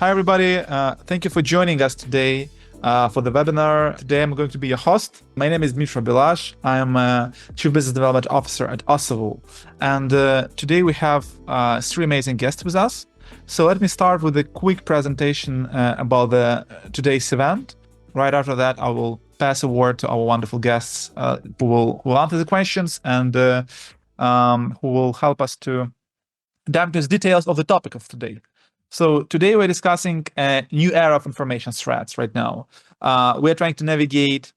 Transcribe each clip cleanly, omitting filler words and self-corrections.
Hi, everybody. Thank you for joining us today for the webinar. Today, I'm going to be your host. My name is Dmitry Bilash. I'm Chief Business Development Officer at Osavo. And today we have three amazing guests with us. So let me start with a quick presentation about today's event. Right after that, I will pass a word to our wonderful guests who will answer the questions and who will help us to dive into the details of the topic of today. So today we're discussing a new era of information threats right now. We're trying to navigate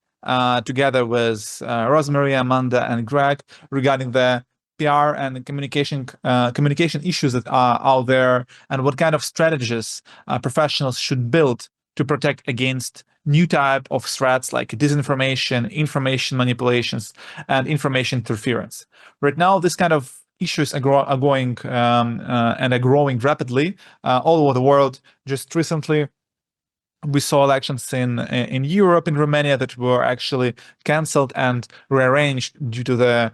together with Rosemary, Amanda, and Greg regarding the PR and communication issues that are out there and what kind of strategies professionals should build to protect against new type of threats like disinformation, information manipulations, and information interference. Right now, this kind of issues are going and are growing rapidly all over the world. Just recently, we saw elections in Europe, in Romania, that were actually cancelled and rearranged due to the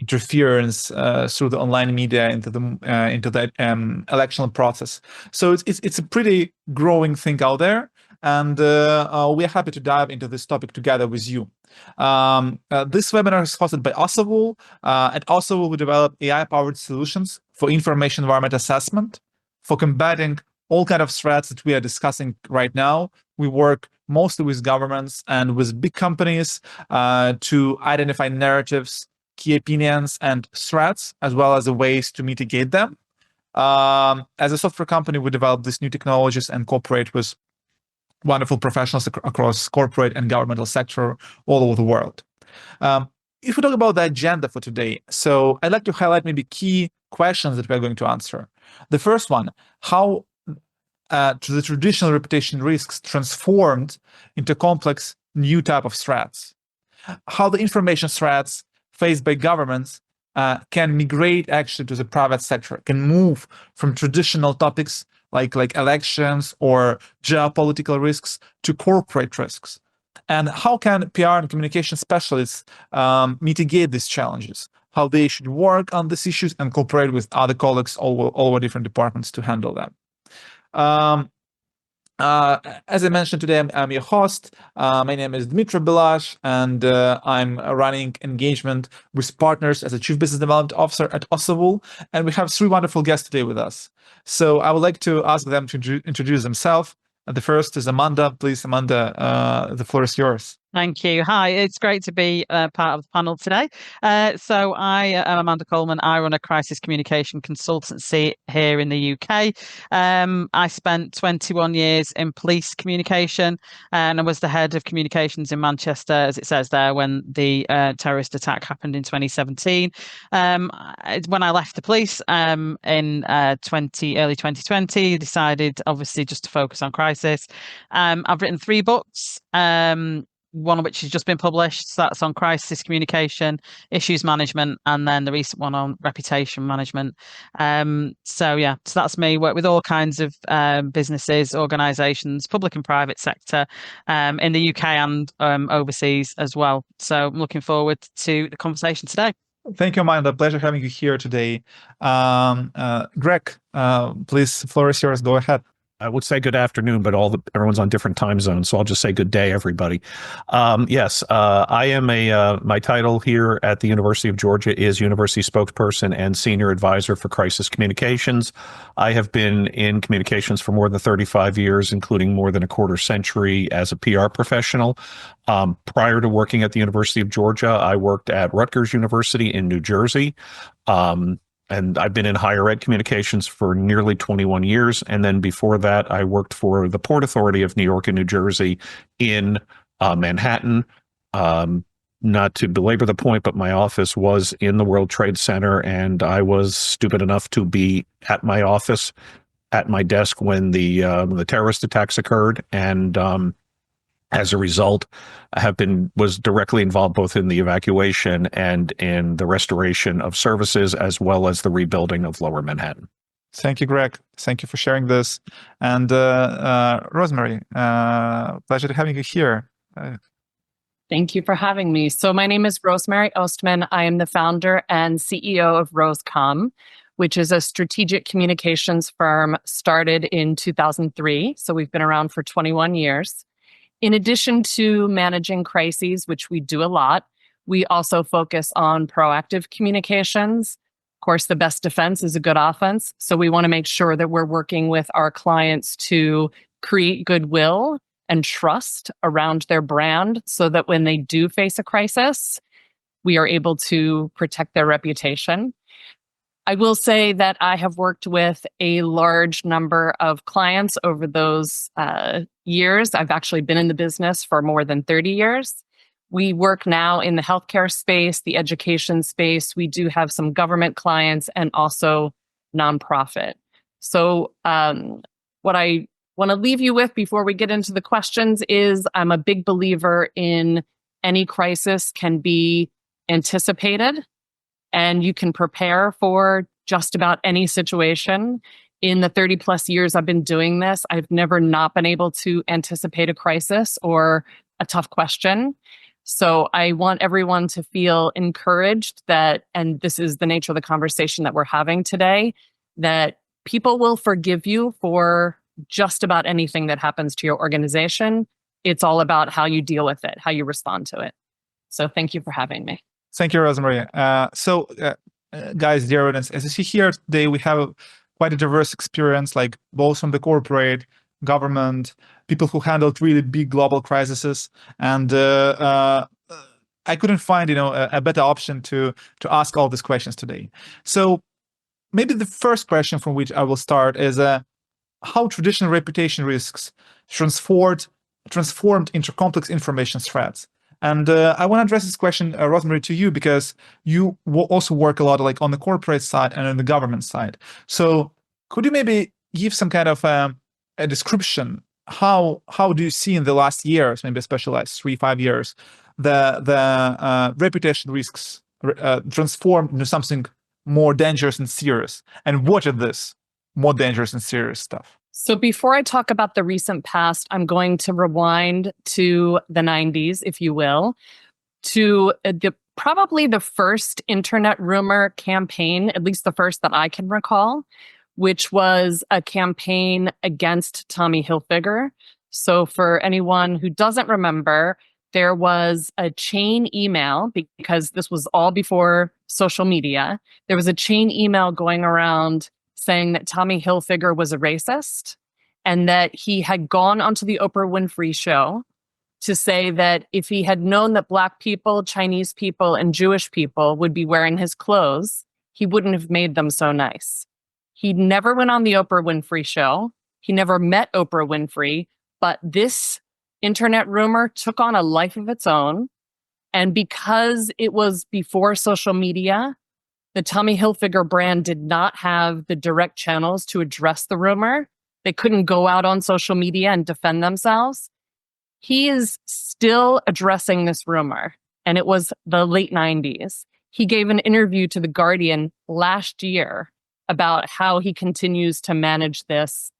interference through the online media into the electoral process. So it's a pretty growing thing out there, and we're happy to dive into this topic together with you. This webinar is hosted by Osavo. At Osavo, we develop AI-powered solutions for information environment assessment, for combating all kind of threats that we are discussing right now. We work mostly with governments and with big companies to identify narratives, key opinions, and threats, as well as the ways to mitigate them. As a software company, we develop these new technologies and cooperate with wonderful professionals across corporate and governmental sector all over the world. If we talk about the agenda for today, so I'd like to highlight maybe key questions that we're going to answer. The first one, how to the traditional reputation risks transformed into complex new type of threats? How the information threats faced by governments can migrate actually to the private sector, can move from traditional topics like elections or geopolitical risks to corporate risks. And how can PR and communication specialists mitigate these challenges? How they should work on these issues and cooperate with other colleagues all over different departments to handle them. As I mentioned today, I'm your host. My name is Dmitry Bilash, and I'm running engagement with partners as a Chief Business Development Officer at Osavo. And we have three wonderful guests today with us. So I would like to ask them to introduce themselves. The first is Amanda. Please, Amanda, the floor is yours. Thank you. Hi, it's great to be part of the panel today. So I am Amanda Coleman. I run a crisis communication consultancy here in the UK. I spent 21 years in police communication, and I was the head of communications in Manchester, as it says there, when the terrorist attack happened in 2017. When I left the police in early 2020, decided obviously just to focus on crisis. I've written 3 books. One of which has just been published. So that's on crisis communication, issues management, and then the recent one on reputation management. So that's me. Work with all kinds of businesses, organisations, public and private sector, in the UK and overseas as well. So I'm looking forward to the conversation today. Thank you, Amanda. Pleasure having you here today. Greg, please, floor is yours. Go ahead. I would say good afternoon, but everyone's on different time zones, so I'll just say good day, everybody. Yes, I am my title here at the University of Georgia is University Spokesperson and Senior Advisor for Crisis Communications. I have been in communications for more than 35 years, including more than a quarter century as a PR professional. Prior to working at the University of Georgia, I worked at Rutgers University in New Jersey. And I've been in higher ed communications for nearly 21 years. And then before that, I worked for the Port Authority of New York and New Jersey in Manhattan. Not to belabor the point, but my office was in the World Trade Center, and I was stupid enough to be at my office, at my desk when the terrorist attacks occurred. And as a result, was directly involved both in the evacuation and in the restoration of services, as well as the rebuilding of Lower Manhattan. Thank you, Greg. Thank you for sharing this. And Rosemary, pleasure to having you here. Thank you for having me. So my name is Rosemary Ostman. I am the founder and CEO of Rosecom. which is a strategic communications firm started in 2003. So we've been around for 21 years. In addition to managing crises, which we do a lot, we also focus on proactive communications. Of course, the best defense is a good offense. So we want to make sure that we're working with our clients to create goodwill and trust around their brand so that when they do face a crisis, we are able to protect their reputation. I will say that I have worked with a large number of clients over those years. I've actually been in the business for more than 30 years. We work now in the healthcare space, the education space. We do have some government clients and also nonprofit. So what I want to leave you with before we get into the questions is I'm a big believer in any crisis can be anticipated and you can prepare for just about any situation. In the 30 plus years I've been doing this, I've never not been able to anticipate a crisis or a tough question. So I want everyone to feel encouraged that, and this is the nature of the conversation that we're having today, that people will forgive you for just about anything that happens to your organization. It's all about how you deal with it, how you respond to it. So thank you for having me. Thank you, Rosemary. Guys, dear audience, as you see here today, we have quite a diverse experience, like both from the corporate, government, people who handled really big global crises, and I couldn't find, a better option to ask all these questions today. So maybe the first question from which I will start is how traditional reputation risks transformed into complex information threats. And I want to address this question, Rosemary, to you because you also work a lot like on the corporate side and on the government side. So could you maybe give some kind of a description? How do you see in the last years, maybe especially last 3-5 years, the reputation risks transformed into something more dangerous and serious? And what is this more dangerous and serious stuff? So before I talk about the recent past, I'm going to rewind to the 90s, if you will, to probably the first internet rumor campaign, at least the first that I can recall, which was a campaign against Tommy Hilfiger. So for anyone who doesn't remember, there was a chain email, because this was all before social media. There was a chain email going around saying that Tommy Hilfiger was a racist and that he had gone onto the Oprah Winfrey show to say that if he had known that Black people, Chinese people, and Jewish people would be wearing his clothes, he wouldn't have made them so nice. He never went on the Oprah Winfrey show. He never met Oprah Winfrey, but this internet rumor took on a life of its own. And because it was before social media, the Tommy Hilfiger brand did not have the direct channels to address the rumor. They couldn't go out on social media and defend themselves. He is still addressing this rumor, and it was the late 90s. He gave an interview to The Guardian last year about how he continues to manage this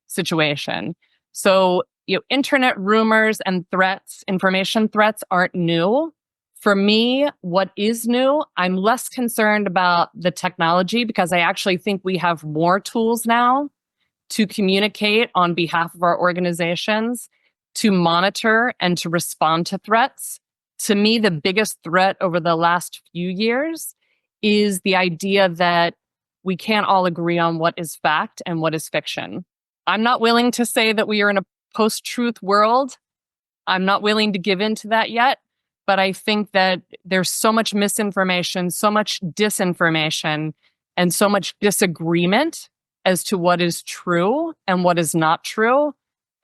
situation. So, internet rumors and threats, information threats aren't new. For me, what is new, I'm less concerned about the technology because I actually think we have more tools now to communicate on behalf of our organizations, to monitor and to respond to threats. To me, the biggest threat over the last few years is the idea that we can't all agree on what is fact and what is fiction. I'm not willing to say that we are in a post-truth world. I'm not willing to give in to that yet. But I think that there's so much misinformation, so much disinformation, and so much disagreement as to what is true and what is not true.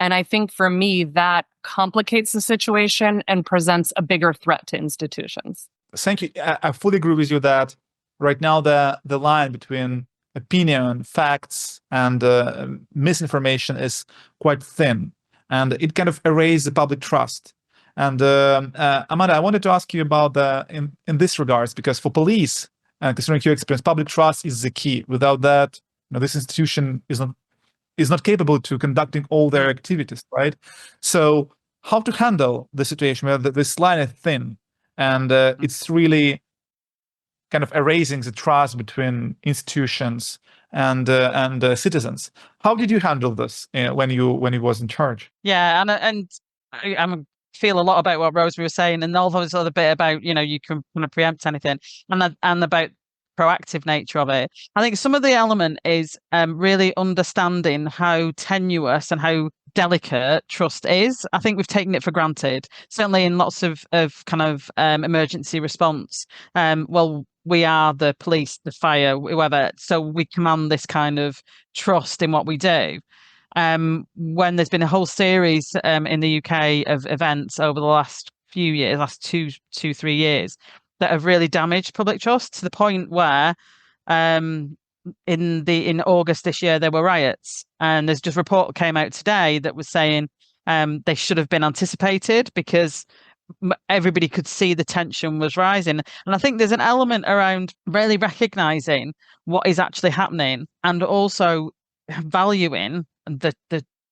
And I think for me, that complicates the situation and presents a bigger threat to institutions. Thank you. I fully agree with you that right now the line between opinion, facts, and misinformation is quite thin. And it kind of erases the public trust. And Amanda, I wanted to ask you about in this regards, because for police, considering your experience, public trust is the key. Without that, this institution is not capable to conducting all their activities, right? So how to handle the situation where this line is thin and it's really kind of erasing the trust between institutions and citizens. How did you handle this when you was in charge? Yeah, and I feel a lot about what Rosemary was saying, and all those other bit about you can kind of preempt anything, and about proactive nature of it. I think some of the element is really understanding how tenuous and how delicate trust is. I think we've taken it for granted, certainly in lots of kind of emergency response. Well, we are the police, the fire, whoever, so we command this kind of trust in what we do. When there's been a whole series in the UK of events over the last few years, last 3 years, that have really damaged public trust to the point where in August this year there were riots, and there's just a report came out today that was saying they should have been anticipated because everybody could see the tension was rising. And I think there's an element around really recognizing what is actually happening and also valuing the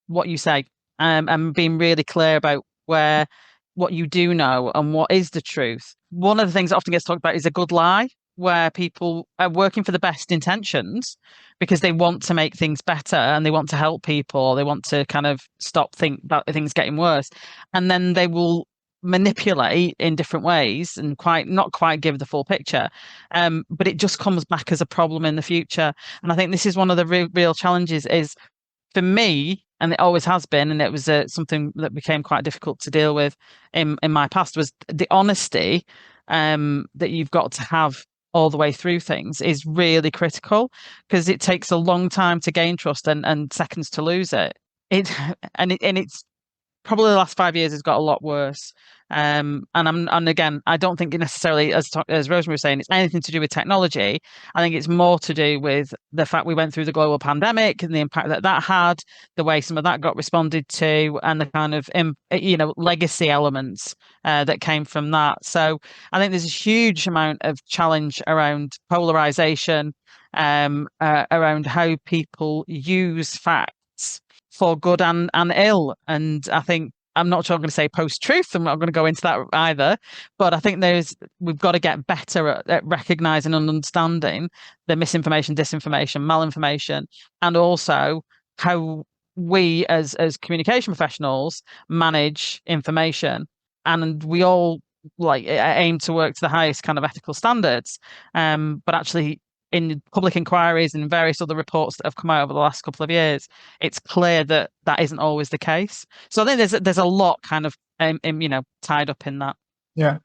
what you say, and being really clear about what you do know and what is the truth. One of the things that often gets talked about is a good lie, where people are working for the best intentions because they want to make things better and they want to help people. They want to kind of stop things getting worse, and then they will manipulate in different ways and not quite give the full picture. But it just comes back as a problem in the future. And I think this is one of the real challenges is, for me, and it always has been, and it was something that became quite difficult to deal with in my past, was the honesty that you've got to have all the way through things is really critical, because it takes a long time to gain trust and seconds to lose it. It's probably the last 5 years has got a lot worse. And again, I don't think it necessarily, as Rosemary was saying, it's anything to do with technology. I think it's more to do with the fact we went through the global pandemic and the impact that had, the way some of that got responded to, and the kind of legacy elements that came from that. So I think there's a huge amount of challenge around polarization, around how people use facts for good and ill. And I think, I'm not sure I'm going to say post-truth, I'm not going to go into that either, but I think we've got to get better at recognizing and understanding the misinformation, disinformation, malinformation, and also how we as communication professionals manage information. And we all aim to work to the highest kind of ethical standards, but actually in public inquiries and various other reports that have come out over the last couple of years, it's clear that isn't always the case. So I think there's a lot kind of tied up in that. Yeah.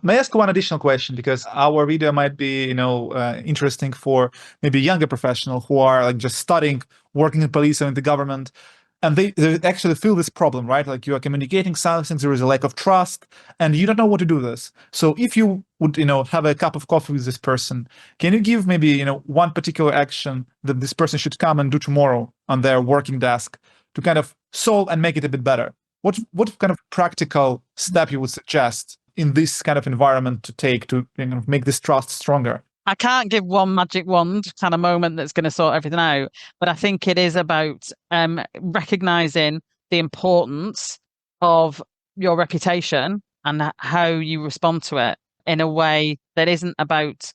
May I ask one additional question, because our video might be interesting for maybe younger professionals who are just studying, working in police or in the government, and they actually feel this problem, right? Like, you are communicating something, there is a lack of trust, and you don't know what to do with this. So if you would, have a cup of coffee with this person, can you give maybe, one particular action that this person should come and do tomorrow on their working desk to kind of solve and make it a bit better? What kind of practical step you would suggest in this kind of environment to take to make this trust stronger? I can't give one magic wand kind of moment that's going to sort everything out, but I think it is about recognizing the importance of your reputation and how you respond to it in a way that isn't about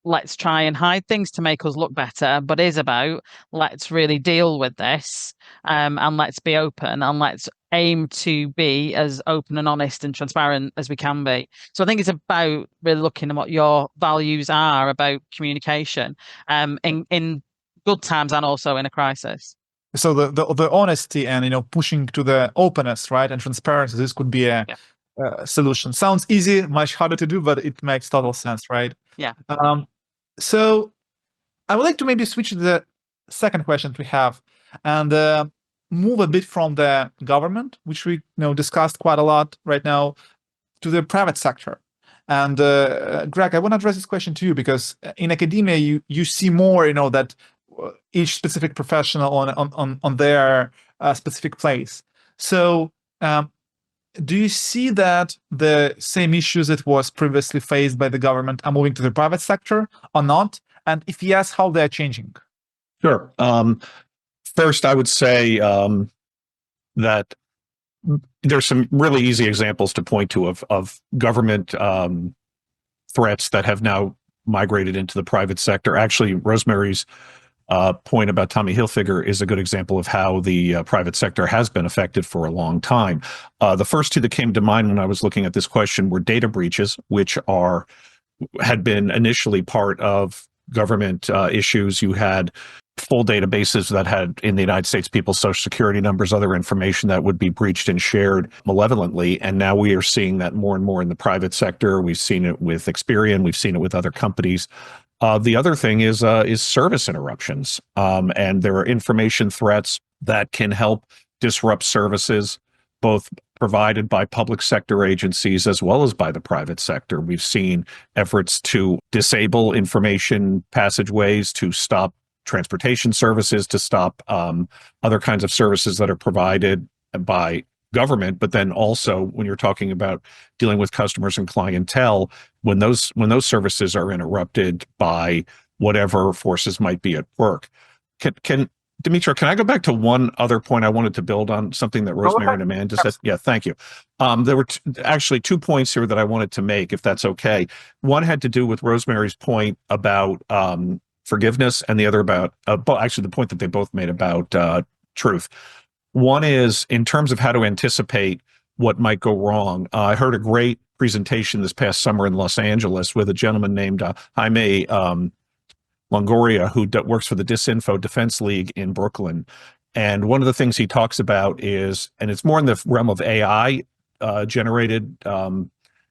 let's try and hide things to make us look better, but is about let's really deal with this, and let's be open, and let's aim to be as open and honest and transparent as we can be. So I think it's about really looking at what your values are about communication, in good times and also in a crisis. So the honesty and pushing to the openness, right, and transparency, this could be a solution. Sounds easy, much harder to do, but it makes total sense, right? Yeah. So I would like to maybe switch to the second question we have, and move a bit from the government, which we discussed quite a lot right now, to the private sector. And Greg, I want to address this question to you, because in academia you see more that each specific professional on their specific place. So do you see that the same issues that was previously faced by the government are moving to the private sector or not? And if yes, how they're changing? Sure. First, I would say that there's some really easy examples to point to of government threats that have now migrated into the private sector. Actually, Rosemary's point about Tommy Hilfiger is a good example of how the private sector has been affected for a long time. The first two that came to mind when I was looking at this question were data breaches, which had been initially part of government issues. You had full databases that had, in the United States, people's social security numbers, other information that would be breached and shared malevolently. And now we are seeing that more and more in the private sector. We've seen it with Experian. We've seen it with other companies. The other thing is service interruptions, and there are information threats that can help disrupt services, both provided by public sector agencies as well as by the private sector. We've seen efforts to disable information passageways, to stop transportation services, to stop other kinds of services that are provided by government. But then also, when you're talking about dealing with customers and clientele, when those services are interrupted by whatever forces might be at work. Can Dimitri, can I go back to one other point I wanted to build on, something that Rosemary and Amanda said? Yeah, thank you. There were actually 2 points here that I wanted to make, if that's okay. One had to do with Rosemary's point about forgiveness, and the other about, actually the point that they both made about truth. One is in terms of how to anticipate what might go wrong. I heard a great presentation this past summer in Los Angeles with a gentleman named Jaime Longoria, who works for the Disinfo Defense League in Brooklyn. And one of the things he talks about is, and it's more in the realm of AI generated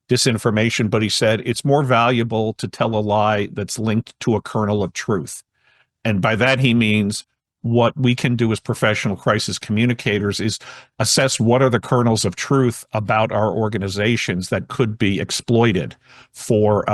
disinformation, but he said it's more valuable to tell a lie that's linked to a kernel of truth. And by that, he means what we can do as professional crisis communicators is assess what are the kernels of truth about our organizations that could be exploited for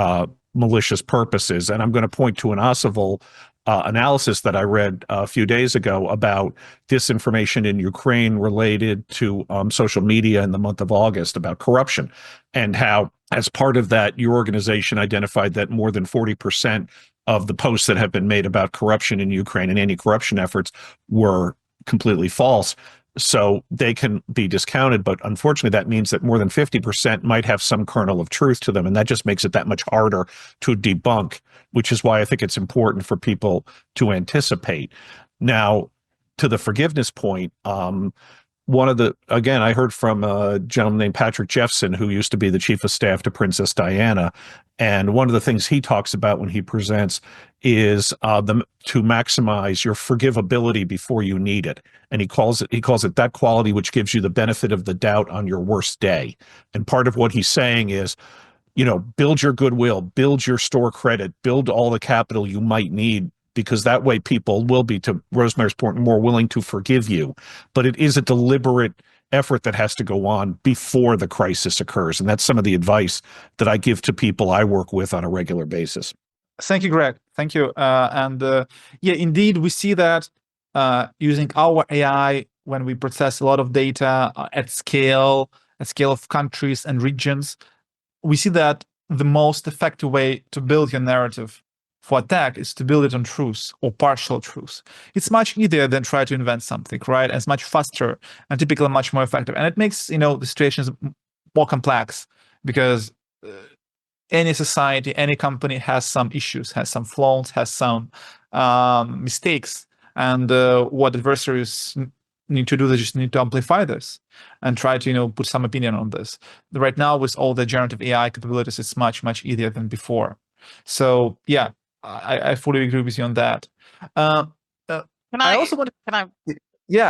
malicious purposes. And I'm going to point to an Ossival analysis that I read a few days ago about disinformation in Ukraine related to social media in the month of August about corruption, and how, as part of that, your organization identified that more than 40% of the posts that have been made about corruption in Ukraine and anti-corruption efforts were completely false. So they can be discounted, but unfortunately that means that more than 50% might have some kernel of truth to them, and that just makes it that much harder to debunk, which is why I think it's important for people to anticipate. Now, to the forgiveness point, again, I heard from a gentleman named Patrick Jeffson, who used to be the chief of staff to Princess Diana. And one of the things he talks about when he presents is to maximize your forgivability before you need it. And he calls it that quality which gives you the benefit of the doubt on your worst day. And part of what he's saying is, build your goodwill, build your store credit, build all the capital you might need, because that way people will be, to Rosemary's point, more willing to forgive you. But it is a deliberate effort that has to go on before the crisis occurs. And that's some of the advice that I give to people I work with on a regular basis. Thank you, Greg. Thank you. Yeah, indeed, we see that using our AI when we process a lot of data at scale of countries and regions, we see that the most effective way to build your narrative for attack is to build it on truth or partial truth. It's much easier than try to invent something, right? And it's much faster and typically much more effective. And it makes, the situations more complex, because any society, any company has some issues, has some flaws, has some mistakes. And what adversaries need to do, they just need to amplify this and try to, put some opinion on this. Right now, with all the generative AI capabilities, it's much, much easier than before. So yeah, I fully agree with you on that. Yeah, Amanda,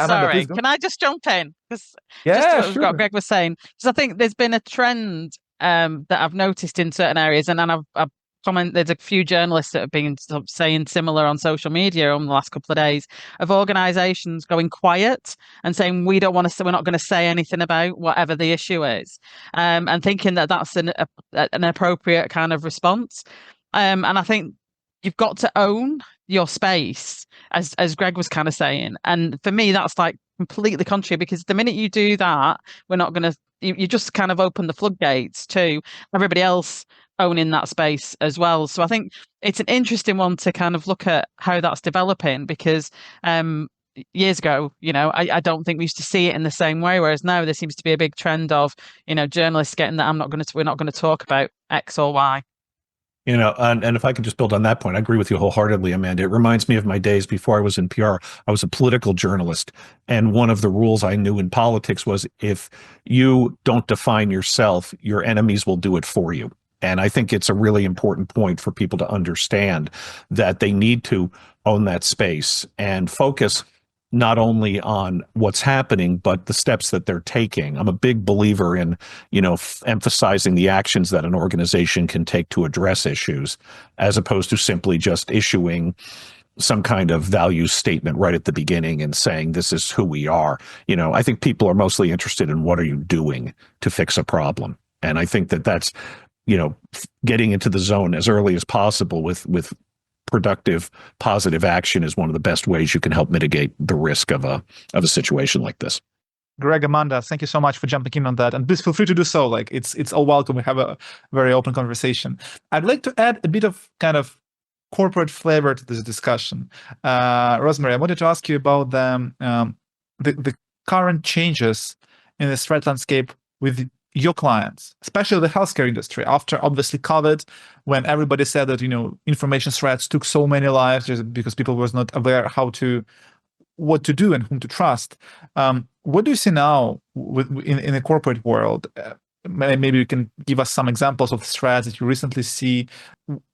sorry, can I just jump in? Because sure. What Greg was saying, because I think there's been a trend that I've noticed in certain areas, and I've commented, there's a few journalists that have been saying similar on social media on the last couple of days, of organizations going quiet and saying we're not going to say anything about whatever the issue is, and thinking that that's an appropriate kind of response. And I think you've got to own your space, as Greg was kind of saying. And for me, that's like completely contrary, because the minute you do that, we're not going to, you just kind of open the floodgates to everybody else owning that space as well. So I think it's an interesting one to kind of look at how that's developing, because years ago, I don't think we used to see it in the same way, whereas now there seems to be a big trend of, journalists getting that we're not going to talk about X or Y. And if I could just build on that point, I agree with you wholeheartedly, Amanda. It reminds me of my days before I was in PR. I was a political journalist. And one of the rules I knew in politics was if you don't define yourself, your enemies will do it for you. And I think it's a really important point for people to understand that they need to own that space and focus not only on what's happening, but the steps that they're taking. I'm a big believer in, emphasizing the actions that an organization can take to address issues, as opposed to simply just issuing some kind of value statement right at the beginning and saying, this is who we are. I think people are mostly interested in what are you doing to fix a problem. And I think that that's, getting into the zone as early as possible with productive, positive action is one of the best ways you can help mitigate the risk of a situation like this. Greg, Amanda, thank you so much for jumping in on that, and please feel free to do so. Like it's all welcome. We have a very open conversation. I'd like to add a bit of kind of corporate flavor to this discussion. Rosemary, I wanted to ask you about the current changes in the threat landscape with your clients, especially the healthcare industry, after obviously COVID, when everybody said that, information threats took so many lives just because people was not aware what to do and whom to trust. What do you see now in the corporate world? Maybe you can give us some examples of threats that you recently see.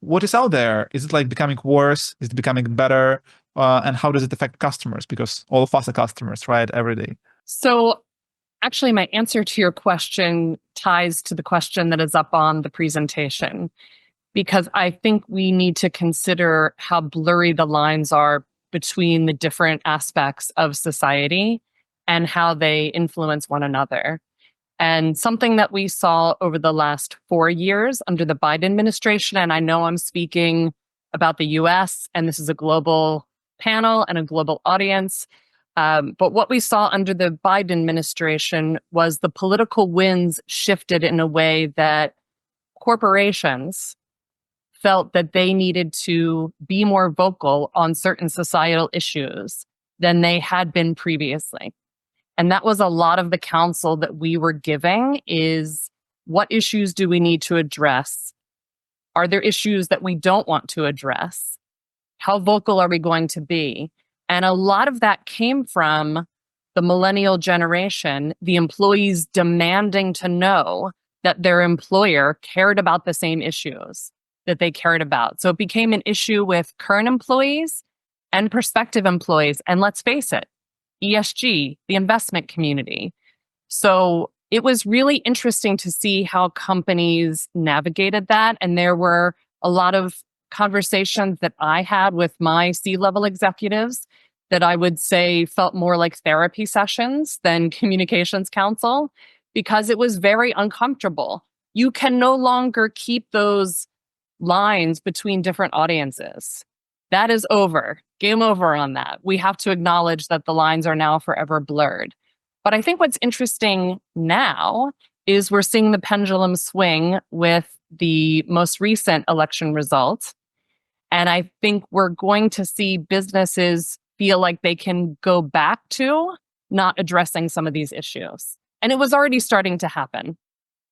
What is out there? Is it like becoming worse? Is it becoming better? And how does it affect customers? Because all of us are customers, right? Every day. So actually, my answer to your question ties to the question that is up on the presentation, because I think we need to consider how blurry the lines are between the different aspects of society and how they influence one another. And something that we saw over the last 4 years under the Biden administration, and I know I'm speaking about the US, and this is a global panel and a global audience, but what we saw under the Biden administration was the political winds shifted in a way that corporations felt that they needed to be more vocal on certain societal issues than they had been previously. And that was a lot of the counsel that we were giving is, what issues do we need to address? Are there issues that we don't want to address? How vocal are we going to be? And a lot of that came from the millennial generation, the employees demanding to know that their employer cared about the same issues that they cared about. So it became an issue with current employees and prospective employees. And let's face it, ESG, the investment community. So it was really interesting to see how companies navigated that. And there were a lot of conversations that I had with my C-level executives that I would say felt more like therapy sessions than communications counsel, because it was very uncomfortable. You can no longer keep those lines between different audiences. That is over. Game over on that. We have to acknowledge that the lines are now forever blurred. But I think what's interesting now is we're seeing the pendulum swing with the most recent election results. And I think we're going to see businesses feel like they can go back to not addressing some of these issues. And it was already starting to happen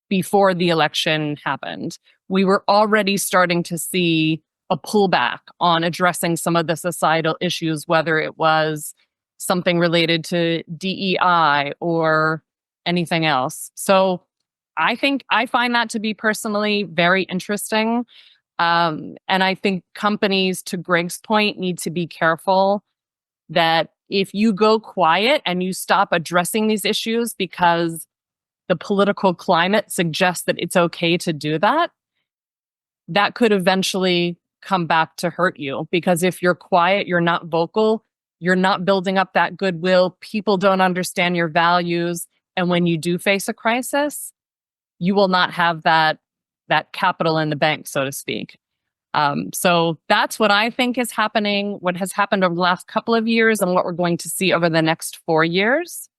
before the election happened. We were already starting to see a pullback on addressing some of the societal issues, whether it was something related to DEI or anything else. So I think I find that to be personally very interesting. And I think companies, to Greg's point, need to be careful that if you go quiet and you stop addressing these issues because the political climate suggests that it's okay to do that, that could eventually come back to hurt you. Because if you're quiet, you're not vocal, you're not building up that goodwill, people don't understand your values. And when you do face a crisis, you will not have that capital in the bank, so to speak. So that's what I think is happening, what has happened over the last couple of years and what we're going to see over the next 4 years.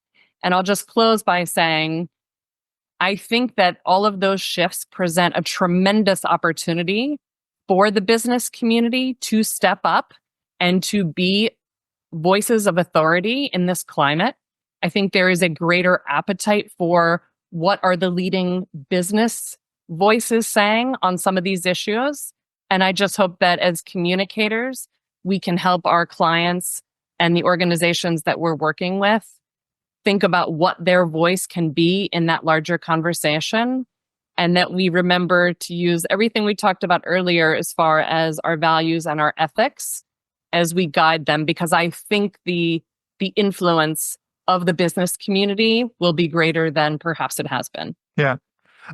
And I'll just close by saying, I think that all of those shifts present a tremendous opportunity for the business community to step up and to be voices of authority in this climate. I think there is a greater appetite for what are the leading business voices saying on some of these issues. And I just hope that as communicators, we can help our clients and the organizations that we're working with think about what their voice can be in that larger conversation. And that we remember to use everything we talked about earlier as far as our values and our ethics as we guide them, because I think the influence of the business community will be greater than perhaps it has been. Yeah.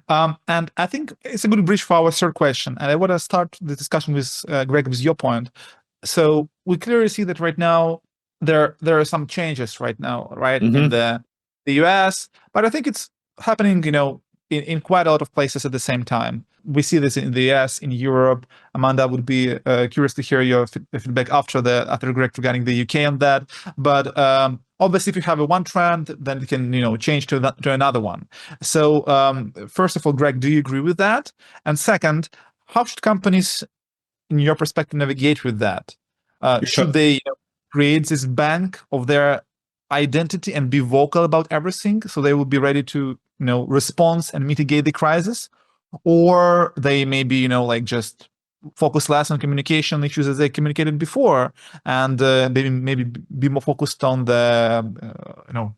And I think it's a good bridge for our third question. And I want to start the discussion with Greg, with your point. So we clearly see that right now there are some changes right now, right, in the US, but I think it's happening, in quite a lot of places at the same time. We see this in the US, in Europe. Amanda, would be curious to hear your feedback after Greg regarding the UK on that. But obviously, if you have one trend, then it can change to another one. So first of all, Greg, do you agree with that? And second, how should companies, in your perspective, navigate with that? Should they create this bank of their identity and be vocal about everything, so they will be ready to respond and mitigate the crisis, or they maybe just focus less on communication issues as they communicated before, and maybe be more focused on the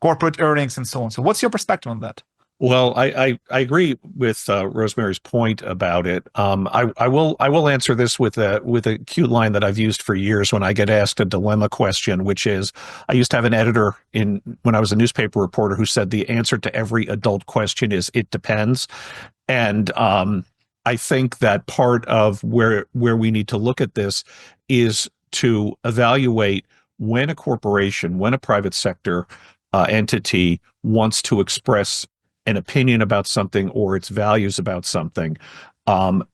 corporate earnings and so on. So what's your perspective on that? Well, I agree with Rosemary's point about it. I will answer this with a cute line that I've used for years when I get asked a dilemma question, which is, I used to have an editor when I was a newspaper reporter who said the answer to every adult question is "it depends," and I think that part of where we need to look at this is to evaluate when a corporation, when a private sector entity wants to express an opinion about something or its values about something,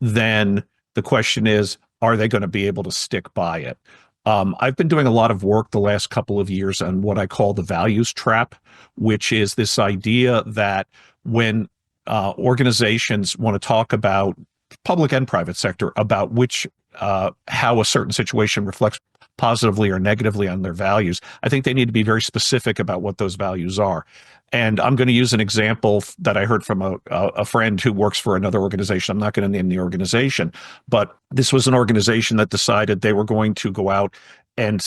then the question is, are they going to be able to stick by it? I've been doing a lot of work the last couple of years on what I call the values trap, which is this idea that when organizations want to talk about, public and private sector, about how a certain situation reflects positively or negatively on their values, I think they need to be very specific about what those values are. And I'm going to use an example that I heard from a friend who works for another organization. I'm not going to name the organization, but this was an organization that decided they were going to go out and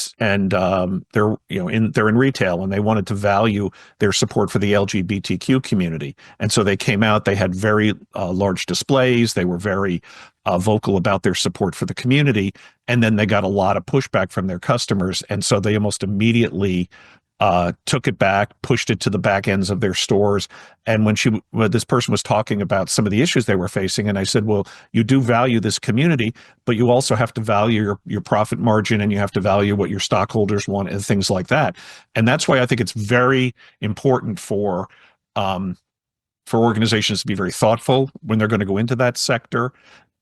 they're in retail, and they wanted to value their support for the LGBTQ community. And so they came out, they had very large displays, they were very vocal about their support for the community, and then they got a lot of pushback from their customers. And so they almost immediately took it back, pushed it to the back ends of their stores. And when this person was talking about some of the issues they were facing, and I said, well, you do value this community, but you also have to value your profit margin, and you have to value what your stockholders want and things like that. And that's why I think it's very important for organizations to be very thoughtful when they're going to go into that sector,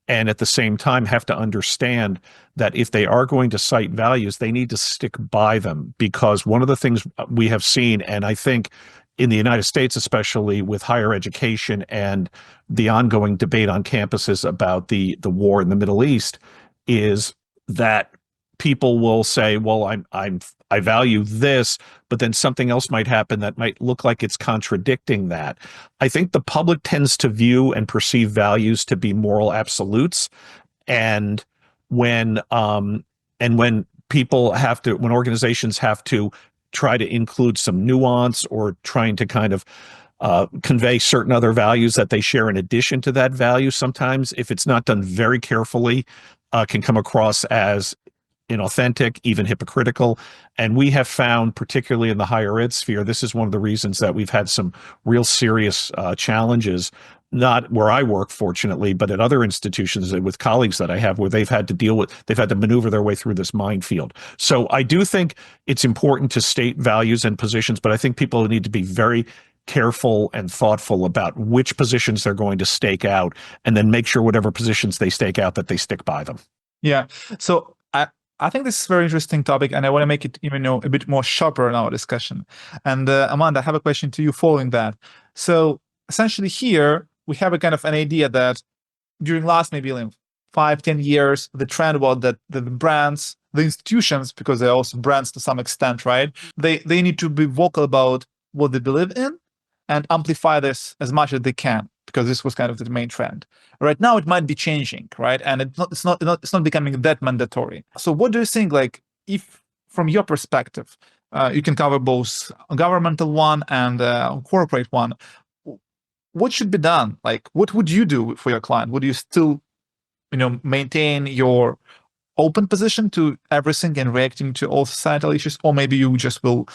and at the same time have to understand that if they are going to cite values, they need to stick by them. Because one of the things we have seen, and I think in the United States, especially with higher education and the ongoing debate on campuses about the war in the Middle East, is that people will say, well, I value this, but then something else might happen that might look like it's contradicting that. I think the public tends to view and perceive values to be moral absolutes. And when organizations have to try to include some nuance, or trying to kind of convey certain other values that they share in addition to that value, sometimes, if it's not done very carefully, can come across as inauthentic, even hypocritical. And we have found, particularly in the higher ed sphere, this is one of the reasons that we've had some real serious challenges, not where I work, fortunately, but at other institutions with colleagues that I have, where they've had to maneuver their way through this minefield. So I do think it's important to state values and positions, but I think people need to be very careful and thoughtful about which positions they're going to stake out, and then make sure whatever positions they stake out, that they stick by them. Yeah. So I think this is a very interesting topic, and I want to make it even a bit more sharper in our discussion. And Amanda, I have a question to you following that. So essentially here, we have a kind of an idea that during last maybe 5-10 years, the trend was that the brands, the institutions, because they're also brands to some extent, right? They need to be vocal about what they believe in and amplify this as much as they can. because this was kind of the main trend. Right now, it might be changing, right? And it's not becoming that mandatory. So what do you think, like, if from your perspective, you can cover both governmental one and corporate one, what should be done? Like, what would you do for your client? Would you still, maintain your open position to everything and reacting to all societal issues, or maybe you just will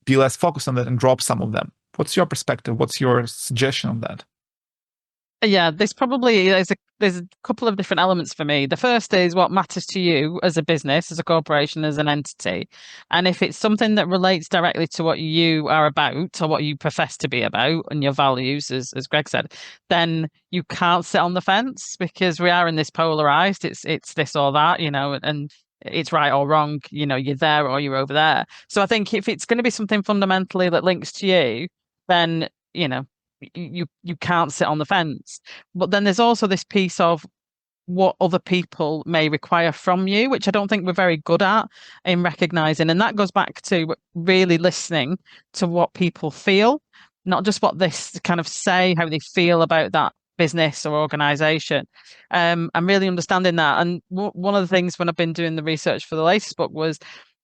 be less focused on that and drop some of them? What's your perspective? What's your suggestion on that? Yeah, there's a couple of different elements for me. The first is what matters to you as a business, as a corporation, as an entity. And if it's something that relates directly to what you are about or what you profess to be about and your values, as Greg said, then you can't sit on the fence, because we are in this polarized, it's this or that, and it's right or wrong, you're there or you're over there. So I think if it's going to be something fundamentally that links to you, then, you can't sit on the fence. But then there's also this piece of what other people may require from you, which I don't think we're very good at in recognizing. And that goes back to really listening to what people feel, not just what they kind of say, how they feel about that business or organization. And really understanding that. And one of the things when I've been doing the research for the latest book was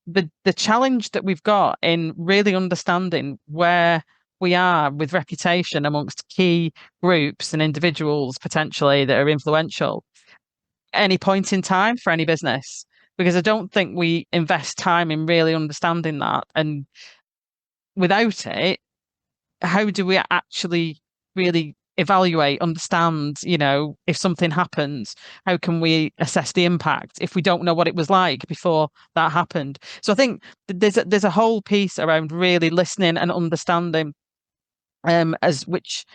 the challenge that we've got in really understanding where we are with reputation amongst key groups and individuals potentially that are influential at any point in time for any business, because I don't think we invest time in really understanding that. And without it, how do we actually really evaluate, understand, if something happens, how can we assess the impact if we don't know what it was like before that happened? So I think there's a whole piece around really listening and understanding, which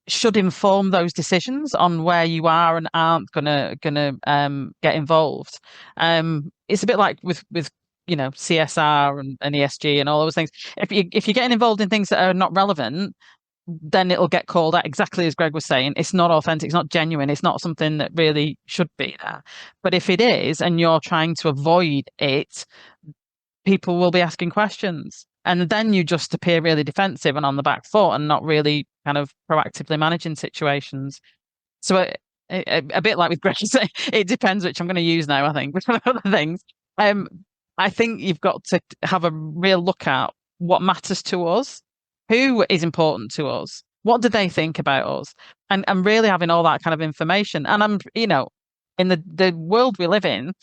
should inform those decisions on where you are and aren't gonna get involved. It's a bit like with CSR and ESG and all those things. If you're getting involved in things that are not relevant, then it'll get called out, exactly as Greg was saying. It's not authentic, it's not genuine, it's not something that really should be there. But if it is, and you're trying to avoid it, people will be asking questions. And then you just appear really defensive and on the back foot and not really kind of proactively managing situations. So a bit like with Greg saying, it depends which I'm going to use now, I think, with other things. I think you've got to have a real look at what matters to us, who is important to us, what do they think about us, and really having all that kind of information. And I'm, in the world we live in,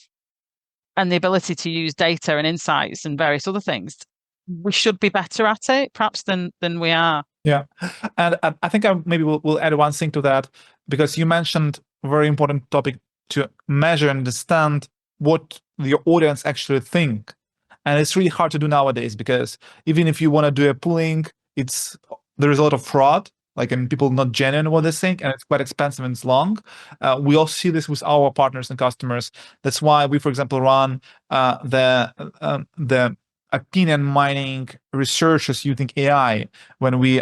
and the ability to use data and insights and various other things, we should be better at it, perhaps, than we are. Yeah, and I think maybe we'll add one thing to that, because you mentioned a very important topic to measure and understand what your audience actually think, and it's really hard to do nowadays, because even if you want to do a polling, there is a lot of fraud, and people not genuine what they think, and it's quite expensive and it's long. We all see this with our partners and customers. That's why we, for example, run the opinion mining researches using AI when we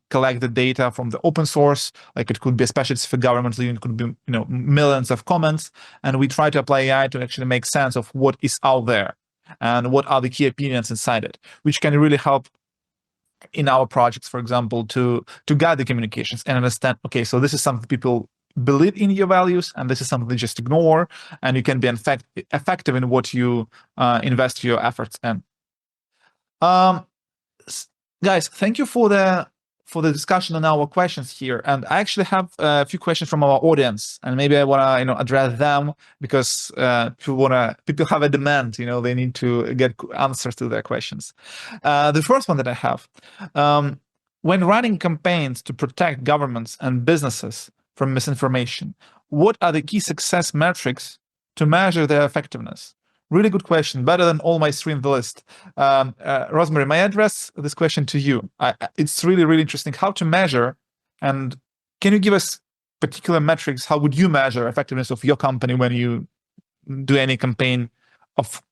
collect the data from the open source. Like, it could be, especially for government, it could be millions of comments, and we try to apply AI to actually make sense of what is out there and what are the key opinions inside it, which can really help in our projects, for example, to guide the communications and understand, okay, so this is something people believe in your values, and this is something they just ignore, and you can be effective in what you invest your efforts in. Guys, thank you for the discussion and our questions here. And I actually have a few questions from our audience, and maybe I want to address them, because people have a demand. They need to get answers to their questions. The first one that I have: when running campaigns to protect governments and businesses from misinformation, what are the key success metrics to measure their effectiveness? Really good question, better than all my three in the list. Rosemary, may I address this question to you? It's really, really interesting how to measure, and can you give us particular metrics? How would you measure effectiveness of your company when you do any campaign of,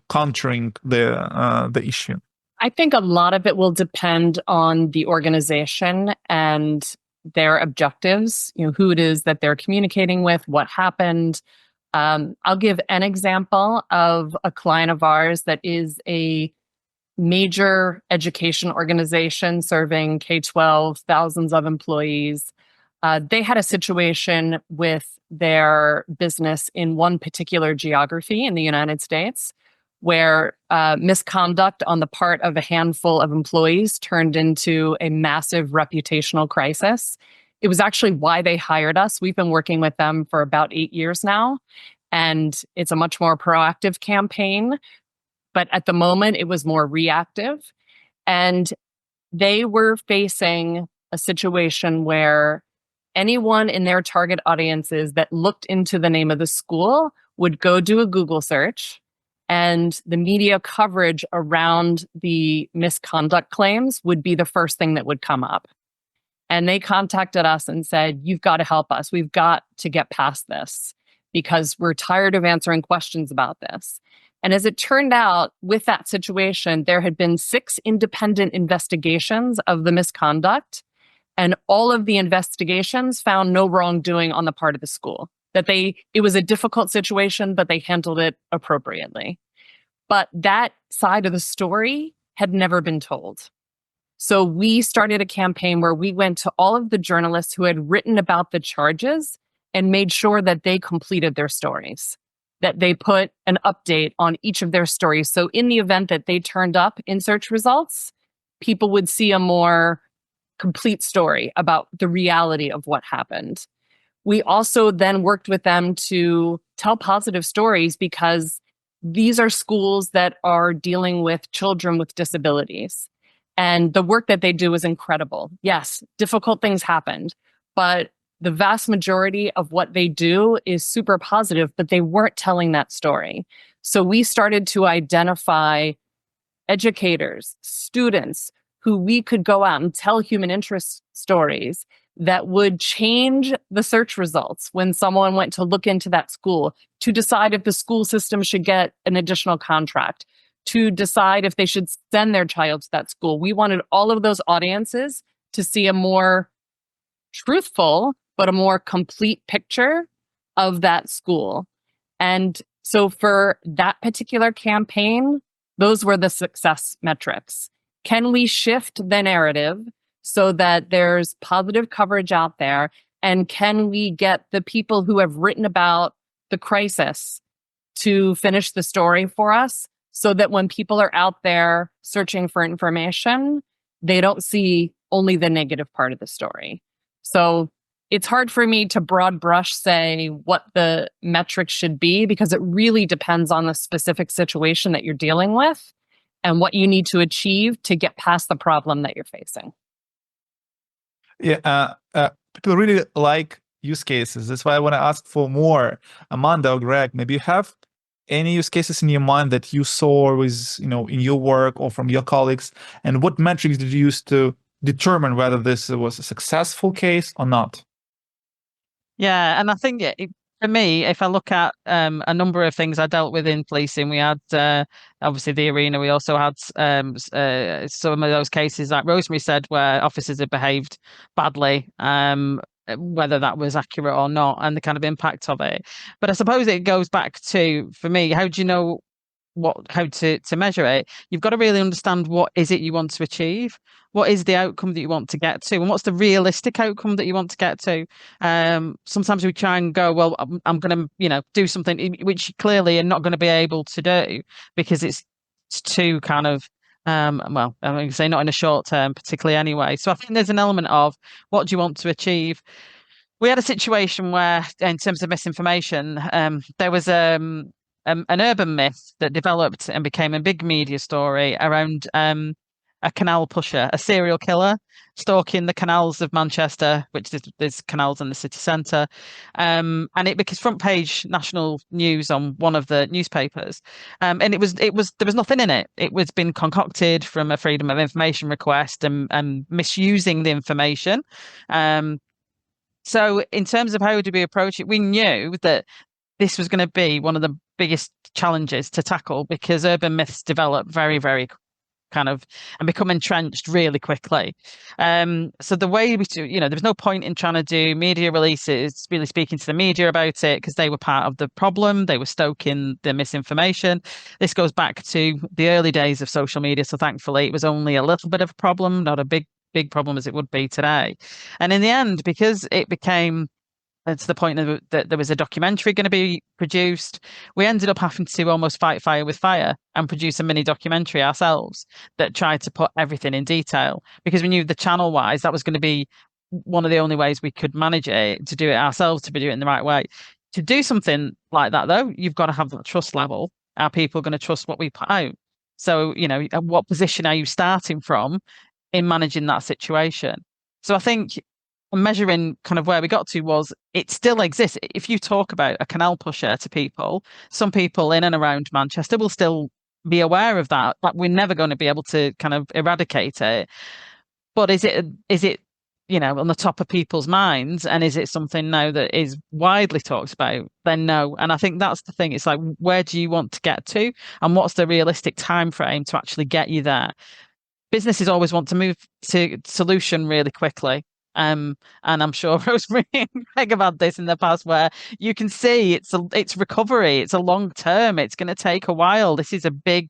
countering the issue? I think a lot of it will depend on the organization and their objectives, who it is that they're communicating with, what happened. I'll give an example of a client of ours that is a major education organization serving K-12, thousands of employees. They had a situation with their business in one particular geography in the United States where misconduct on the part of a handful of employees turned into a massive reputational crisis. It was actually why they hired us. We've been working with them for about 8 years now, and it's a much more proactive campaign. But at the moment, it was more reactive. And they were facing a situation where anyone in their target audiences that looked into the name of the school would go do a Google search, and the media coverage around the misconduct claims would be the first thing that would come up. And they contacted us and said, you've got to help us. We've got to get past this because we're tired of answering questions about this. And as it turned out, with that situation, there had been 6 independent investigations of the misconduct, and all of the investigations found no wrongdoing on the part of the school. It was a difficult situation, but they handled it appropriately. But that side of the story had never been told. So we started a campaign where we went to all of the journalists who had written about the charges and made sure that they completed their stories, that they put an update on each of their stories. So in the event that they turned up in search results, people would see a more complete story about the reality of what happened. We also then worked with them to tell positive stories because these are schools that are dealing with children with disabilities. And the work that they do is incredible. Yes, difficult things happened, but the vast majority of what they do is super positive, but they weren't telling that story. So we started to identify educators, students who we could go out and tell human interest stories that would change the search results when someone went to look into that school, to decide if the school system should get an additional contract, to decide if they should send their child to that school. We wanted all of those audiences to see a more truthful, but a more complete picture of that school. And so for that particular campaign, those were the success metrics. Can we shift the narrative so that there's positive coverage out there? And can we get the people who have written about the crisis to finish the story for us so that when people are out there searching for information, they don't see only the negative part of the story? So it's hard for me to broad brush say what the metrics should be because it really depends on the specific situation that you're dealing with and what you need to achieve to get past the problem that you're facing. Yeah, people really like use cases. That's why I want to ask for more. Amanda or Greg, maybe you have any use cases in your mind that you saw was, in your work or from your colleagues, and what metrics did you use to determine whether this was a successful case or not? Yeah, and I think for me, if I look at a number of things I dealt with in policing, we had obviously the arena. We also had some of those cases, like Rosemary said, where officers had behaved badly, whether that was accurate or not, and the kind of impact of it. But I suppose it goes back to, for me, how do you know how to measure it? You've got to really understand what is it you want to achieve. What is the outcome that you want to get to, and what's the realistic outcome that you want to get to? Sometimes we try and go, well, I'm going to, do something which you clearly are not going to be able to do because it's too kind of, well, I'm going to say not in a short term, particularly anyway. So I think there's an element of what do you want to achieve? We had a situation where, in terms of misinformation, there was an urban myth that developed and became a big media story around a canal pusher, a serial killer stalking the canals of Manchester, which there's canals in the city centre. And it became front page national news on one of the newspapers. And there was nothing in it. It was been concocted from a freedom of information request and misusing the information. So in terms of how do we approach it, we knew that this was going to be one of the biggest challenges to tackle because urban myths develop very, very kind of and become entrenched really quickly. So the way we do, there was no point in trying to do media releases, really speaking to the media about it because they were part of the problem. They were stoking the misinformation. This goes back to the early days of social media. So thankfully it was only a little bit of a problem, not a big big problem as it would be today. And in the end, because it became to the point that there was a documentary going to be produced, we ended up having to almost fight fire with fire and produce a mini documentary ourselves that tried to put everything in detail, because we knew the channel wise that was going to be one of the only ways we could manage it, to do it ourselves, to do it in the right way. To do something like that, though, you've got to have that trust level. Are people going to trust what we put out? So, what position are you starting from in managing that situation? So I think measuring kind of where we got to was it still exists. If you talk about a canal pusher to people, some people in and around Manchester will still be aware of that, but we're never going to be able to kind of eradicate it. But is it on the top of people's minds, and is it something now that is widely talked about? Then no. And I think that's the thing. It's like, where do you want to get to, and what's the realistic time frame to actually get you there? Businesses always want to move to solution really quickly. And I'm sure Rosemary and Greg have had this in the past, where you can see it's recovery. It's a long term. It's going to take a while. This is a big,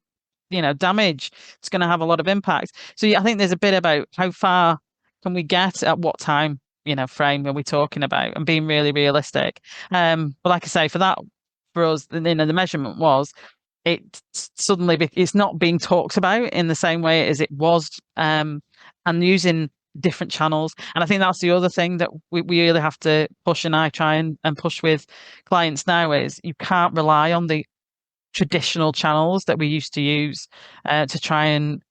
damage. It's going to have a lot of impact. So I think there's a bit about how far can we get at what time, frame are we talking about, and being really realistic. But like I say, for us, the measurement was it's not being talked about in the same way as it was, and using different channels. And I think that's the other thing that we really have to push, and I try and push with clients now, is you can't rely on the traditional channels that we used to use to try and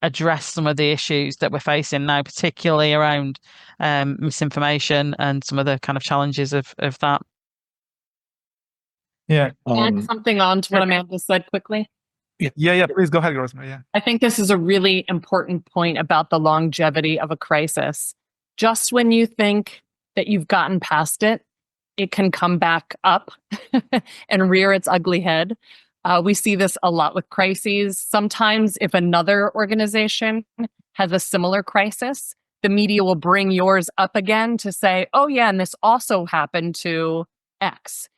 address some of the issues that we're facing now, particularly around misinformation and some of the kind of challenges of that. Yeah. Add something on to what Amanda said quickly. Yeah. Please go ahead, Rosemary. Yeah. I think this is a really important point about the longevity of a crisis. Just when you think that you've gotten past it, it can come back up and rear its ugly head. We see this a lot with crises. Sometimes if another organization has a similar crisis, the media will bring yours up again to say, oh yeah, and this also happened to X.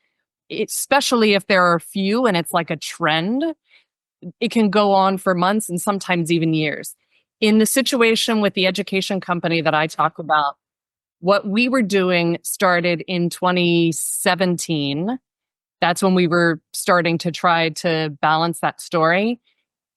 Especially if there are a few and it's like a trend, it can go on for months and sometimes even years. In the situation with the education company that I talk about, what we were doing started in 2017. That's when we were starting to try to balance that story.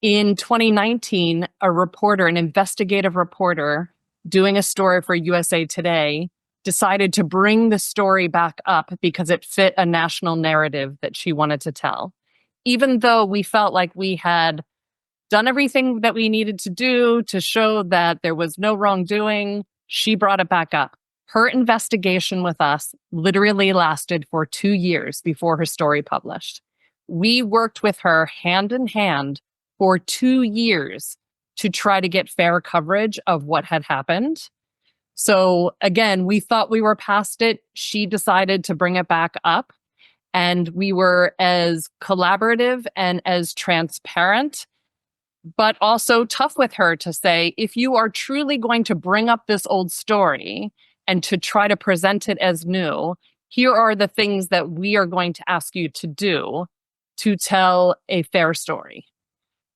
In 2019, an investigative reporter doing a story for USA Today decided to bring the story back up because it fit a national narrative that she wanted to tell. Even though we felt like we had done everything that we needed to do to show that there was no wrongdoing, she brought it back up. Her investigation with us literally lasted for 2 years before her story published. We worked with her hand in hand for 2 years to try to get fair coverage of what had happened. So again, we thought we were past it. She decided to bring it back up. And we were as collaborative and as transparent, but also tough with her to say, if you are truly going to bring up this old story and to try to present it as new, here are the things that we are going to ask you to do to tell a fair story.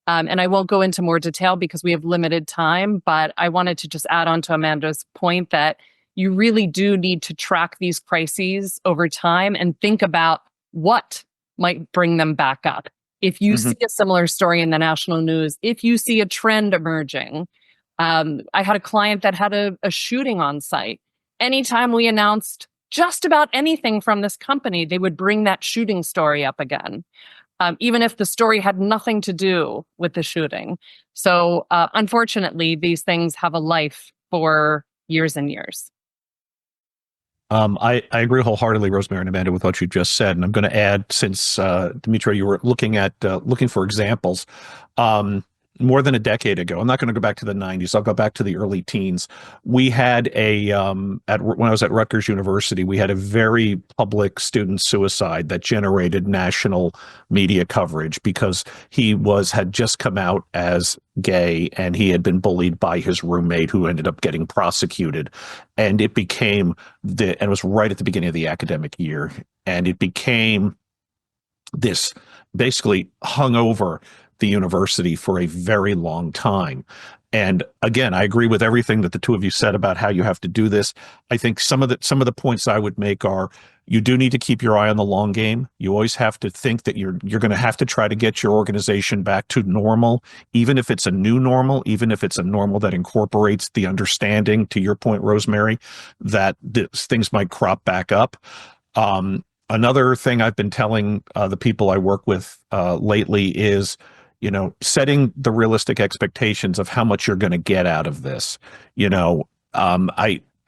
And I won't go into more detail because we have limited time, but I wanted to just add on to Amanda's point that you really do need to track these crises over time and think about what might bring them back up. If you see a similar story in the national news, if you see a trend emerging, I had a client that had a shooting on site. Anytime we announced just about anything from this company, they would bring that shooting story up again, even if the story had nothing to do with the shooting. So unfortunately, these things have a life for years and years. I agree wholeheartedly, Rosemary and Amanda, with what you just said. And I'm going to add, since Dimitri, you were looking for examples, more than a decade ago. I'm not going to go back to the 90s. I'll go back to the early teens. We had when I was at Rutgers University, we had a very public student suicide that generated national media coverage because he had just come out as gay and he had been bullied by his roommate who ended up getting prosecuted. And it became and it was right at the beginning of the academic year. And it became this basically hung over the university for a very long time. And again, I agree with everything that the two of you said about how you have to do this. I think some of the points I would make are, you do need to keep your eye on the long game. You always have to think that you're going to have to try to get your organization back to normal, even if it's a new normal, even if it's a normal that incorporates the understanding, to your point, Rosemary, that things might crop back up. Another thing I've been telling the people I work with lately is, setting the realistic expectations of how much you're going to get out of this.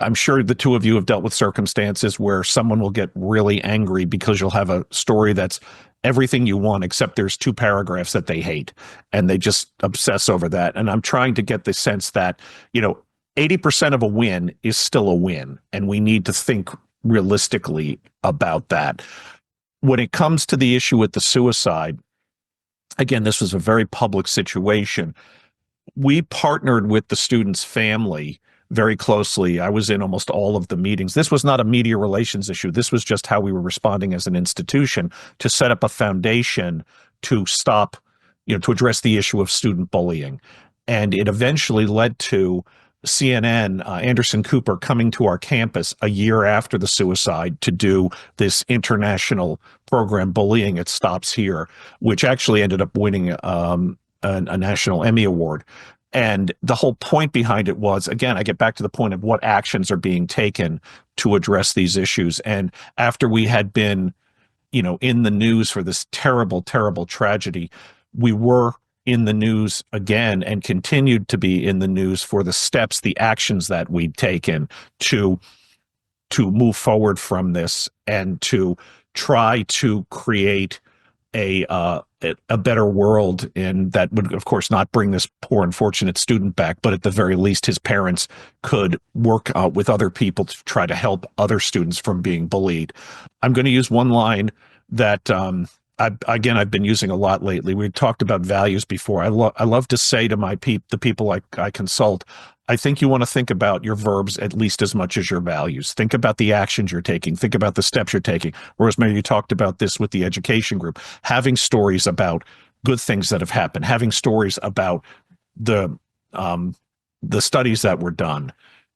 I'm sure the two of you have dealt with circumstances where someone will get really angry because you'll have a story that's everything you want, except there's 2 paragraphs that they hate, and they just obsess over that. And I'm trying to get the sense that, 80% of a win is still a win, and we need to think realistically about that. When it comes to the issue with the suicide, again, this was a very public situation. We partnered with the student's family very closely. I was in almost all of the meetings. This was not a media relations issue. This was just how we were responding as an institution to set up a foundation to stop, to address the issue of student bullying. And it eventually led to CNN, Anderson Cooper, coming to our campus a year after the suicide to do this international program, Bullying It Stops Here, which actually ended up winning a national Emmy Award. And the whole point behind it was, again, I get back to the point of what actions are being taken to address these issues. And after we had been, in the news for this terrible, terrible tragedy, we were in the news again and continued to be in the news for the steps, the actions that we'd taken to move forward from this and to try to create a better world, and that would, of course, not bring this poor, unfortunate student back, but at the very least, his parents could work with other people to try to help other students from being bullied. I'm going to use one line that, I've been using a lot lately. We talked about values before. I love to say to the people I consult, I think you want to think about your verbs at least as much as your values. Think about the actions you're taking. Think about the steps you're taking. Rosemary, you talked about this with the education group, having stories about good things that have happened, having stories about the studies that were done,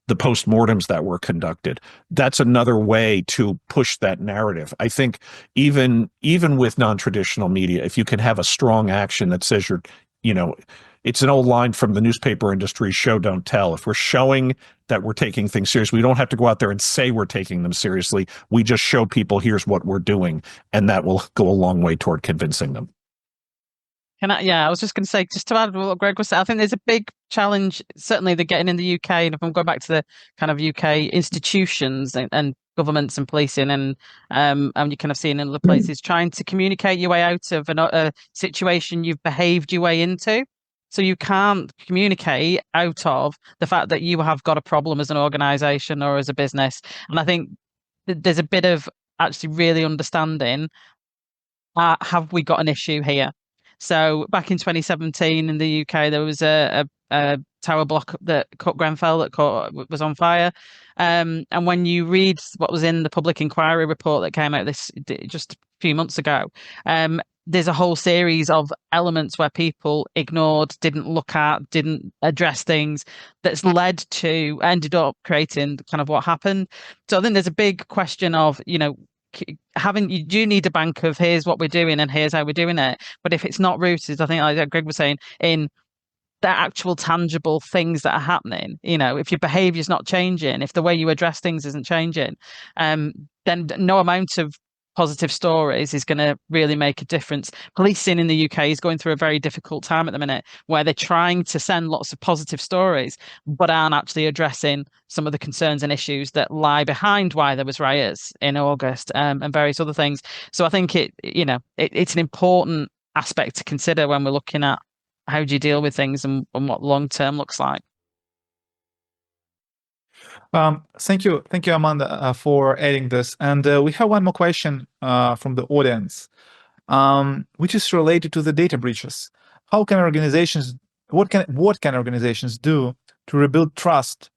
the postmortems that were conducted. That's another way to push that narrative. I think even with non-traditional media, if you can have a strong action that says it's an old line from the newspaper industry, show, don't tell. If we're showing that we're taking things seriously, we don't have to go out there and say we're taking them seriously. We just show people, here's what we're doing, and that will go a long way toward convincing them. I was just going to say, just to add to what Greg was saying, I think there's a big challenge, certainly the getting in the UK, and if I'm going back to the kind of UK institutions and governments and policing, and you kind of see in other places, trying to communicate your way out of a situation you've behaved your way into. So you can't communicate out of the fact that you have got a problem as an organisation or as a business. And I think there's a bit of actually really understanding, have we got an issue here? So back in 2017 in the UK, there was a tower block that caught Grenfell was on fire. And when you read what was in the public inquiry report that came out just a few months ago, there's a whole series of elements where people ignored, didn't look at, didn't address things that's ended up creating kind of what happened. So I think there's a big question of, you do need a bank of here's what we're doing and here's how we're doing it. But if it's not rooted, I think like Greg was saying, in the actual tangible things that are happening, if your behavior is not changing, if the way you address things isn't changing, then no amount of positive stories is going to really make a difference. Policing in the UK is going through a very difficult time at the minute, where they're trying to send lots of positive stories, but aren't actually addressing some of the concerns and issues that lie behind why there was riots in August, and various other things. So I think it's an important aspect to consider when we're looking at how do you deal with things and what long term looks like. Thank you, Amanda, for adding this. And we have one more question from the audience, which is related to the data breaches. What can organizations do to rebuild trust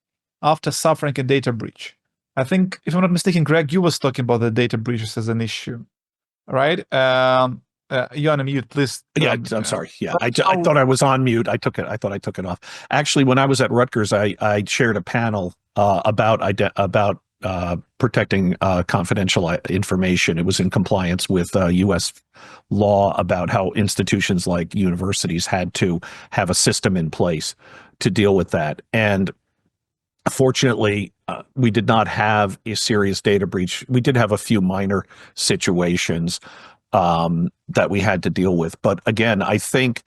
after suffering a data breach? I think, if I'm not mistaken, Greg, you was talking about the data breaches as an issue, right? you're on a mute, please. Yeah, I'm sorry. Yeah, I thought I was on mute. I thought I took it off. Actually, when I was at Rutgers, I chaired a panel about protecting confidential information. It was in compliance with U.S. law about how institutions like universities had to have a system in place to deal with that. And fortunately, we did not have a serious data breach. We did have a few minor situations that we had to deal with. But again, I think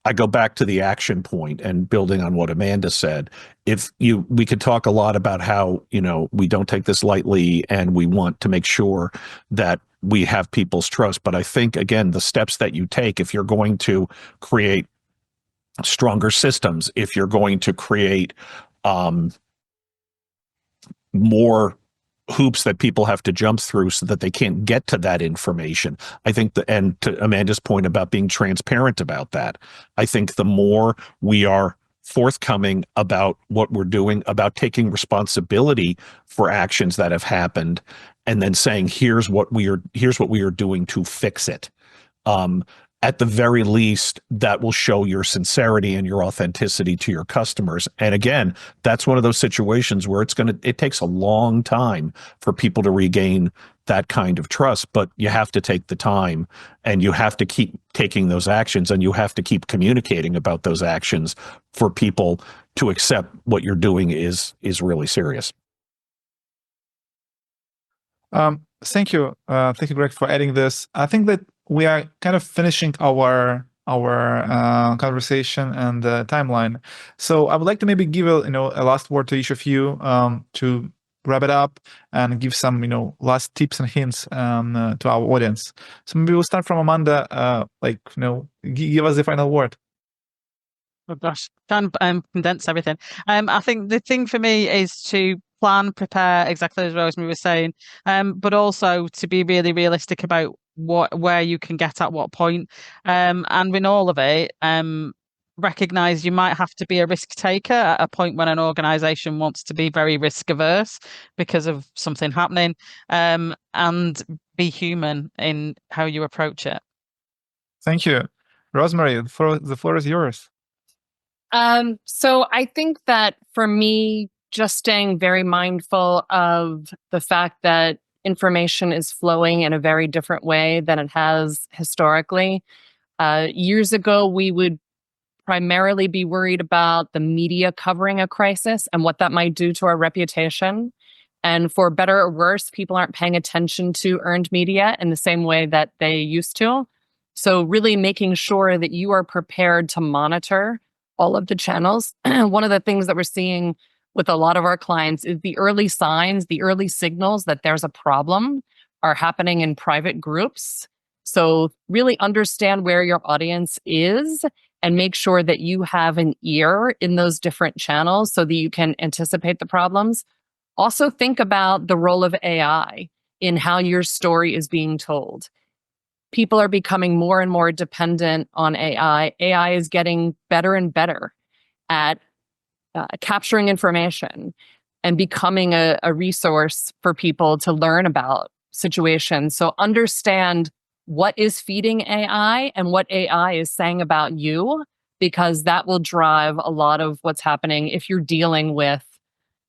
I go back to the action point and building on what Amanda said. We could talk a lot about how, we don't take this lightly and we want to make sure that we have people's trust. But I think, again, the steps that you take, if you're going to create stronger systems, if you're going to create more hoops that people have to jump through so that they can't get to that information. I think and to Amanda's point about being transparent about that, I think the more we are forthcoming about what we're doing, about taking responsibility for actions that have happened, and then saying, here's what we are doing to fix it. At the very least, that will show your sincerity and your authenticity to your customers. And again, that's one of those situations where it takes a long time for people to regain that kind of trust, but you have to take the time and you have to keep taking those actions and you have to keep communicating about those actions for people to accept what you're doing is really serious. Thank you, Greg, for adding this. I think that we are kind of finishing our conversation and timeline. So I would like to maybe give a last word to each of you to wrap it up and give some last tips and hints to our audience. So maybe we'll start from Amanda. Give us the final word. Oh gosh, trying to condense everything. I think the thing for me is to plan, prepare, exactly as Rosemary was saying, but also to be really realistic about where you can get at what point. And in all of it, recognize you might have to be a risk taker at a point when an organization wants to be very risk averse because of something happening, and be human in how you approach it. Thank you. Rosemary, the floor is yours. So I think that for me, just staying very mindful of the fact that information is flowing in a very different way than it has historically. Years ago, we would primarily be worried about the media covering a crisis and what that might do to our reputation. And for better or worse, people aren't paying attention to earned media in the same way that they used to. So really making sure that you are prepared to monitor all of the channels. One of the things that we're seeing with a lot of our clients is the early signs, the early signals that there's a problem are happening in private groups. So really understand where your audience is and make sure that you have an ear in those different channels so that you can anticipate the problems. Also think about the role of AI in how your story is being told. People are becoming more and more dependent on AI. AI is getting better and better at capturing information and becoming a resource for people to learn about situations. So understand what is feeding AI and what AI is saying about you, because that will drive a lot of what's happening if you're dealing with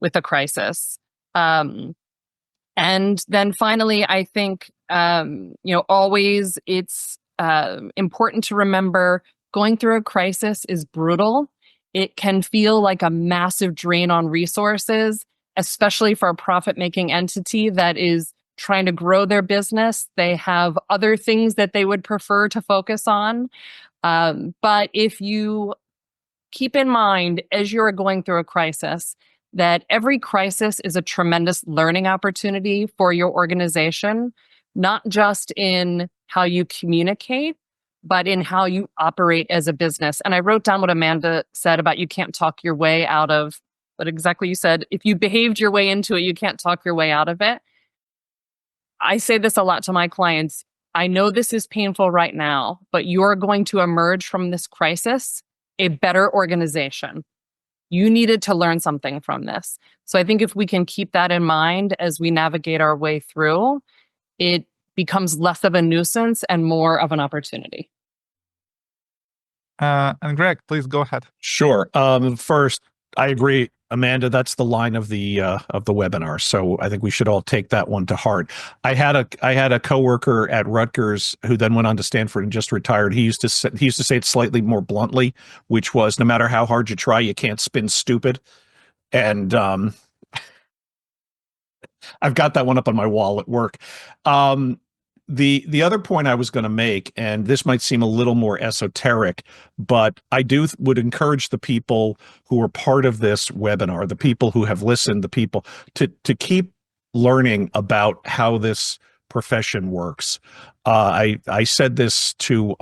a crisis. And then finally, I think, always it's important to remember going through a crisis is brutal. It can feel like a massive drain on resources, especially for a profit-making entity that is trying to grow their business. They have other things that they would prefer to focus on. But if you keep in mind, as you're going through a crisis, that every crisis is a tremendous learning opportunity for your organization, not just in how you communicate, but in how you operate as a business. And I wrote down what Amanda said about you can't talk your way out of, but exactly you said, if you behaved your way into it, you can't talk your way out of it. I say this a lot to my clients. I know this is painful right now, but you're going to emerge from this crisis a better organization. You needed to learn something from this. So I think if we can keep that in mind as we navigate our way through, it becomes less of a nuisance and more of an opportunity. And Greg, please go ahead. Sure. First, I agree, Amanda. That's the line of the webinar. So I think we should all take that one to heart. I had a coworker at Rutgers who then went on to Stanford and just retired. He used to say it slightly more bluntly, which was, no matter how hard you try, you can't spin stupid. And I've got that one up on my wall at work. The other point I was going to make, and this might seem a little more esoteric, but I would encourage the people who are part of this webinar, the people who have listened, the people to keep learning about how this profession works. I said this to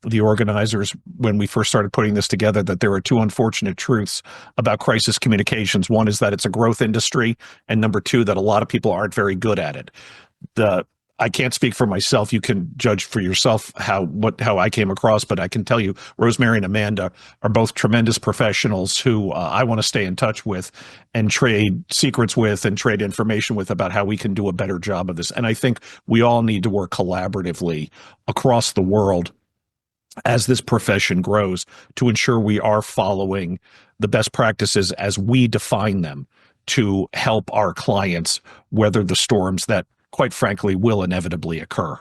the organizers when we first started putting this together, that there are two unfortunate truths about crisis communications. One is that it's a growth industry, and number two, that a lot of people aren't very good at it. I can't speak for myself. You can judge for yourself how I came across, but I can tell you, Rosemary and Amanda are both tremendous professionals who I want to stay in touch with and trade secrets with and trade information with about how we can do a better job of this. And I think we all need to work collaboratively across the world as this profession grows to ensure we are following the best practices as we define them to help our clients weather the storms that, quite frankly, will inevitably occur.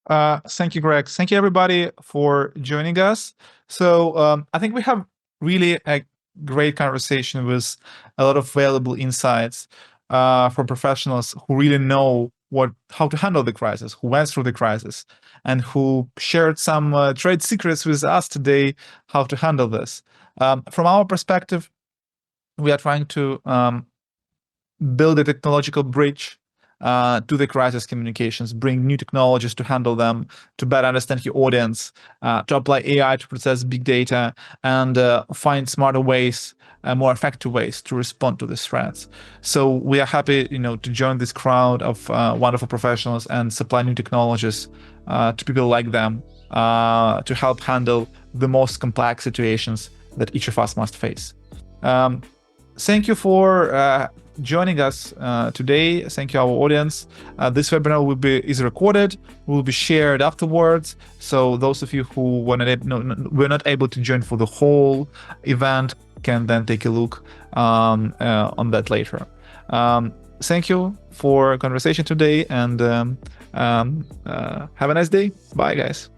Thank you, Greg. Thank you, everybody, for joining us. So I think we have really a great conversation with a lot of valuable insights from professionals who really know how to handle the crisis, who went through the crisis, and who shared some trade secrets with us today, how to handle this. From our perspective, we are trying to build a technological bridge to the crisis communications, bring new technologies to handle them, to better understand your audience, to apply AI to process big data, and find smarter ways, more effective ways to respond to these threats. So we are happy, to join this crowd of wonderful professionals and supply new technologies to people like them to help handle the most complex situations that each of us must face. Thank you for joining us today. Thank you, our audience. This webinar is recorded, will be shared afterwards. So those of you who were not able to join for the whole event can then take a look on that later. Thank you for conversation today, and have a nice day. Bye, guys.